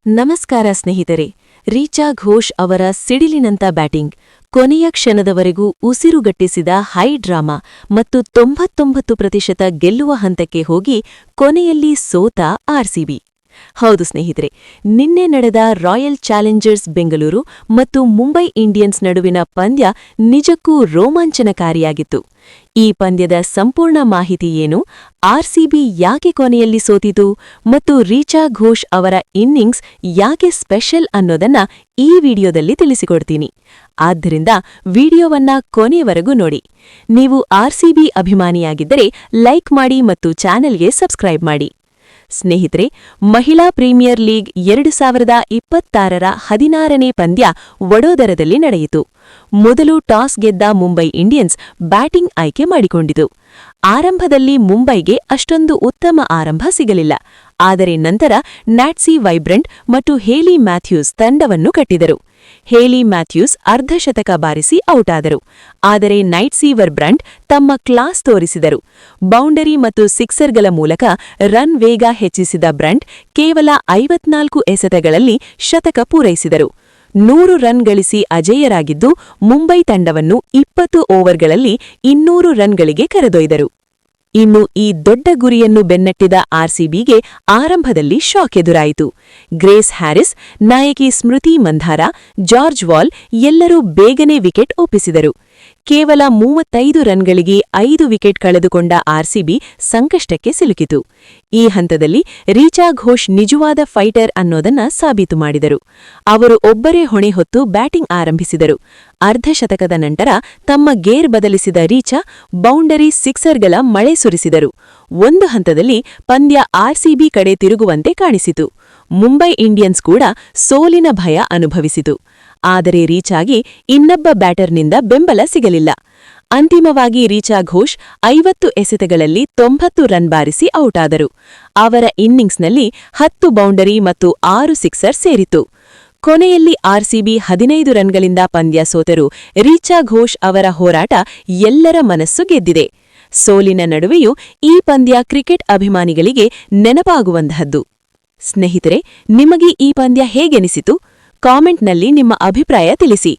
ನಮಸ್ಕಾರ ಸ್ನೇಹಿತರೆ. ರೀಚಾ ಘೋಷ್ ಅವರ ಸಿಡಿಲಿನಂತ ಬ್ಯಾಟಿಂಗ್, ಕೊನೆಯ ಕ್ಷಣದವರೆಗೂ ಉಸಿರುಗಟ್ಟಿಸಿದ ಹೈ ಡ್ರಾಮಾ ಮತ್ತು 99% ಗೆಲ್ಲುವ ಹಂತಕ್ಕೆ ಹೋಗಿ ಕೊನೆಯಲ್ಲಿ ಸೋತ ಆರ್ಸಿಬಿ. ಹೌದು ಸ್ನೇಹಿತರೆ, ನಿನ್ನೆ ನಡೆದ ರಾಯಲ್ ಚಾಲೆಂಜರ್ಸ್ ಬೆಂಗಳೂರು ಮತ್ತು ಮುಂಬೈ ಇಂಡಿಯನ್ಸ್ ನಡುವಿನ ಪಂದ್ಯ ನಿಜಕ್ಕೂ ರೋಮಾಂಚನಕಾರಿಯಾಗಿತ್ತು. ಈ ಪಂದ್ಯದ ಸಂಪೂರ್ಣ ಮಾಹಿತಿ ಏನು, ಆರ್ಸಿಬಿ ಯಾಕೆ ಕೊನೆಯಲ್ಲಿ ಸೋತಿತು ಮತ್ತು ರೀಚಾ ಘೋಷ್ ಅವರ ಇನ್ನಿಂಗ್ಸ್ ಯಾಕೆ ಸ್ಪೆಷಲ್ ಅನ್ನೋದನ್ನ ಈ ವಿಡಿಯೋದಲ್ಲಿ ತಿಳಿಸಿಕೊಡ್ತೀನಿ. ಆದ್ದರಿಂದ ವಿಡಿಯೋವನ್ನ ಕೊನೆಯವರೆಗೂ ನೋಡಿ. ನೀವು ಆರ್ಸಿಬಿ ಅಭಿಮಾನಿಯಾಗಿದ್ದರೆ ಲೈಕ್ ಮಾಡಿ ಮತ್ತು ಚಾನೆಲ್ಗೆ ಸಬ್ಸ್ಕ್ರೈಬ್ ಮಾಡಿ. ಸ್ನೇಹಿತರೆ, ಮಹಿಳಾ ಪ್ರೀಮಿಯರ್ ಲೀಗ್ 2026ರ 16ನೇ ಪಂದ್ಯ ವಡೋದರದಲ್ಲಿ ನಡೆಯಿತು. ಮೊದಲು ಟಾಸ್ ಗೆದ್ದ ಮುಂಬೈ ಇಂಡಿಯನ್ಸ್ ಬ್ಯಾಟಿಂಗ್ ಆಯ್ಕೆ ಮಾಡಿಕೊಂಡಿತು. ಆರಂಭದಲ್ಲಿ ಮುಂಬೈಗೆ ಅಷ್ಟೊಂದು ಉತ್ತಮ ಆರಂಭ ಸಿಗಲಿಲ್ಲ, ಆದರೆ ನಂತರ ನ್ಯಾಟ್ಸಿ ವೈಬ್ರೆಂಟ್ ಮತ್ತು ಹೇಲಿ ಮ್ಯಾಥ್ಯೂಸ್ ತಂಡವನ್ನು ಕಟ್ಟಿದರು. ಹೇಲಿ ಮ್ಯಾಥ್ಯೂಸ್ ಅರ್ಧಶತಕ ಬಾರಿಸಿ ಔಟ್ ಆದರು, ಆದರೆ ನೈಟ್ಸೀವರ್ ಬ್ರಂಟ್ ತಮ್ಮ ಕ್ಲಾಸ್ ತೋರಿಸಿದರು. ಬೌಂಡರಿ ಮತ್ತು ಸಿಕ್ಸರ್ಗಳ ಮೂಲಕ ರನ್ ವೇಗ ಹೆಚ್ಚಿಸಿದ ಬ್ರಂಟ್ ಕೇವಲ 54 ಎಸೆತಗಳಲ್ಲಿ ಶತಕ ಪೂರೈಸಿದರು. 100 ರನ್ ಗಳಿಸಿ ಅಜೇಯರಾಗಿದ್ದು ಮುಂಬೈ ತಂಡವನ್ನು 20 ಓವರ್ಗಳಲ್ಲಿ 200 ರನ್ಗಳಿಗೆ ಕರೆದೊಯ್ದರು. ಇನ್ನು ಈ ದೊಡ್ಡ ಗುರಿಯನ್ನು ಬೆನ್ನಟ್ಟಿದ ಆರ್ಸಿಬಿಗೆ ಆರಂಭದಲ್ಲಿ ಶಾಕ್ ಎದುರಾಯಿತು. ಗ್ರೇಸ್ ಹ್ಯಾರಿಸ್, ನಾಯಕಿ ಸ್ಮೃತಿ ಮಂಧಾರ, ಜಾರ್ಜ್ ವಾಲ್ ಎಲ್ಲರೂ ಬೇಗನೆ ವಿಕೆಟ್ ಒಪ್ಪಿಸಿದರು. ಕೇವಲ 35 ರನ್ಗಳಿಗೆ 5 ವಿಕೆಟ್ ಕಳೆದುಕೊಂಡ ಆರ್ಸಿಬಿ ಸಂಕಷ್ಟಕ್ಕೆ ಸಿಲುಕಿತು. ಈ ಹಂತದಲ್ಲಿ ರೀಚಾ ಘೋಷ್ ನಿಜವಾದ ಫೈಟರ್ ಅನ್ನೋದನ್ನ ಸಾಬೀತು ಮಾಡಿದರು. ಅವರು ಒಬ್ಬರೇ ಹೊಣೆ ಹೊತ್ತು ಬ್ಯಾಟಿಂಗ್ ಆರಂಭಿಸಿದರು. ಅರ್ಧಶತಕದ ನಂತರ ತಮ್ಮ ಗೇರ್ ಬದಲಿಸಿದ ರೀಚಾ ಬೌಂಡರಿ ಸಿಕ್ಸರ್ಗಳ ಮಳೆ ಸುರಿಸಿದರು. ಒಂದು ಹಂತದಲ್ಲಿ ಪಂದ್ಯ ಆರ್ಸಿಬಿ ಕಡೆ ತಿರುಗುವಂತೆ ಕಾಣಿಸಿತು. ಮುಂಬೈ ಇಂಡಿಯನ್ಸ್ ಕೂಡ ಸೋಲಿನ ಭಯ ಅನುಭವಿಸಿತು. ಆದರೆ ರೀಚಾಗೆ ಇನ್ನೊಬ್ಬ ಬ್ಯಾಟರ್ನಿಂದ ಬೆಂಬಲ ಸಿಗಲಿಲ್ಲ. ಅಂತಿಮವಾಗಿ ರೀಚಾ ಘೋಷ್ 50 ಎಸೆತಗಳಲ್ಲಿ 90 ರನ್ ಬಾರಿಸಿ ಔಟ್ ಆದರು. ಅವರ ಇನ್ನಿಂಗ್ಸ್ನಲ್ಲಿ 10 ಬೌಂಡರಿ ಮತ್ತು 6 ಸಿಕ್ಸರ್ ಸೇರಿತು. ಕೊನೆಯಲ್ಲಿ ಆರ್ಸಿಬಿ 15 ರನ್ಗಳಿಂದ ಪಂದ್ಯ ಸೋತರೂ ರೀಚಾ ಘೋಷ್ ಅವರ ಹೋರಾಟ ಎಲ್ಲರ ಮನಸ್ಸು ಗೆದ್ದಿದೆ. ಸೋಲಿನ ನಡುವೆಯೂ ಈ ಪಂದ್ಯ ಕ್ರಿಕೆಟ್ ಅಭಿಮಾನಿಗಳಿಗೆ ನೆನಪಾಗುವಂತಹದ್ದು. ಸ್ನೇಹಿತರೆ, ನಿಮಗೆ ಈ ಪಂದ್ಯ ಹೇಗೆನಿಸಿತು? ಕಾಮೆಂಟ್ನಲ್ಲಿ ನಿಮ್ಮ ಅಭಿಪ್ರಾಯ ತಿಳಿಸಿ.